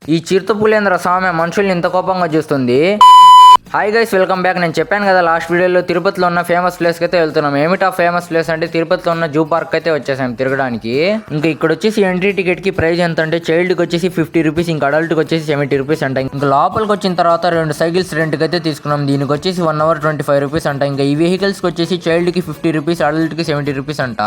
ఈ చిరుతపులేంద్ర స్వామి మనుషుల్ని ఇంత కోపంగా చూస్తుంది. Hi guys, welcome back. నేను చెప్పాను కదా లాస్ట్ వీడియోలో తిరుపతిలో ఉన్న ఫేమస్ ప్లేస్కి అయితే వెళ్తున్నాం. ఏమిటా ఫేమస్ ప్లేస్ అంటే తిరుపతిలో ఉన్న జూ పార్క్ అయితే వచ్చేసాం తిరగడానికి. ఇంకా ఇక్కడ వచ్చేసి ఎంట్రీ టికెట్ కి ప్రైస్ ఎంత అంటే చైల్డ్కి వచ్చేసి 50 రూపీస్, ఇంకా అడల్ట్కి వచ్చేసి 70 రూపీస్ అంట. ఇంకా లోపలికి వచ్చిన తర్వాత 2 సైకిల్స్ రెంట్కి అయితే తీసుకున్నాం. దీనికి వచ్చేసి 1 అవర్ 25 రూపీస్ అంట. ఇంకా ఈ వెహికల్స్ కి వచ్చేసి చైల్డ్కి 50 రూపీస్, అడల్ట్కి 70 రూపీస్ అంట.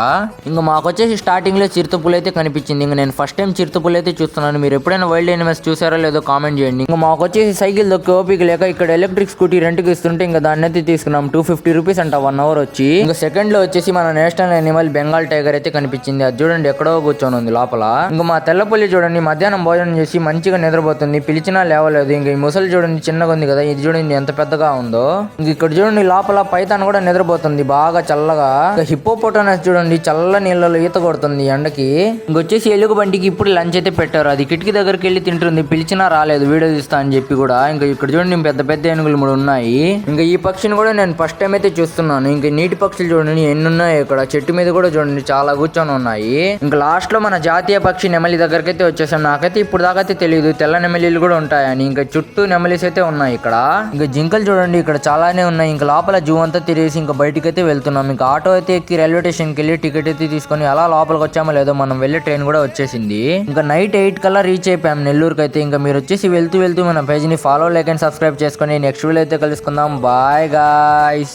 ఇంకా మాకు వచ్చేసి స్టార్టింగ్ లో చిరుతపులి అయితే కనిపించింది. ఇంకా నేను ఫస్ట్ టైం చిరుతపులి అయితే చూస్తున్నాను. మీరు ఎప్పుడైనా వైల్డ్ ఎనిమల్స్ చూసారో లేదో కామెంట్ చేయండి. ఇంకా మాకు వచ్చేసి సైకిల్ దొక్కి ఓపిక లేక ఇక్కడ ఎలక్ట్రిక్ స్కూటీ రెంట్కి ఇస్తుంటే ఇంకా దాన్ని అయితే తీసుకున్నాం. 250 రూపీస్ అంట 1 అవర్ వచ్చి. ఇంకా సెకండ్ లో వచ్చేసి మన నేషనల్ యానిమల్ బెంగాల్ టైగర్ అయితే కనిపించింది. అది చూడండి ఎక్కడో కూర్చొని ఉంది లోపల. ఇంకా మా తెల్లపుల్లి చూడండి మధ్యాహ్నం భోజనం చేసి మంచిగా నిద్రపోతుంది. పిలిచినా లేవలేదు. ఇంకా ఈ ముసలి చూడండి చిన్నగా ఉంది కదా, ఇది చూడండి ఎంత పెద్దగా ఉందో. ఇంక ఇక్కడ చూడండి లోపల పైతాన్ కూడా నిద్రపోతుంది బాగా చల్లగా. ఇంకా హిప్పోపోటామస్ చూడండి చల్ల నీళ్ళలో ఈత కొడుతుంది ఎండకి. ఇంకొచ్చేసి ఎలుగు బండికి ఇప్పుడు లంచ్ అయితే పెట్టారు. అది కిటికీ దగ్గరికి వెళ్ళి తింటుంది. పిలిచినా రాలేదు వీడియో తీస్తా అని చెప్పి కూడా. ఇంకా ఇక్కడ చూడండి పెద్ద పెద్ద ఏనుగులు 3 ఉన్నాయి. ఇంకా ఈ పక్షిని కూడా నేను ఫస్ట్ టైం అయితే చూస్తున్నాను. ఇంకా నీటి పక్షులు చూడండి ఎన్ని ఉన్నాయి ఇక్కడ. చెట్టు మీద కూడా చూడండి చాలా కూర్చొని ఉన్నాయి. ఇంకా లాస్ట్ లో మన జాతీయ పక్షి నెమలి దగ్గరికి అయితే వచ్చేసాం. నాకైతే ఇప్పుడు దాకా అయితే తెలియదు తెల్ల నెమలీలు కూడా ఉంటాయని. ఇంకా చుట్టూ నెమలీస్ అయితే ఉన్నాయి ఇక్కడ. ఇంకా జింకలు చూడండి ఇక్కడ చాలానే ఉన్నాయి. ఇంకా లోపల జూ అంతా తిరిగేసి ఇంకా బయటికి అయితే వెళ్తున్నాం. ఇంకా ఆటో అయితే ఎక్కి రైల్వే స్టేషన్కి వెళ్ళి టికెట్ అయితే తీసుకొని అలా లోపలికి వచ్చామో లేదో మనం వెళ్ళే ట్రైన్ కూడా వచ్చేసింది. ఇంకా నైట్ 8 కల్లా రీచ్ అయిపోయాం నెల్లూరుకి అయితే. ఇంకా మీరు వచ్చేసి వెళ్తూ మన పేజ్ ని ఫాలో లైక్ అండ్ సబ్స్క్రైబ్ చేసుకొని నెక్స్ట్ వీడియో అయితే కలుసుకుందాం. Bye guys.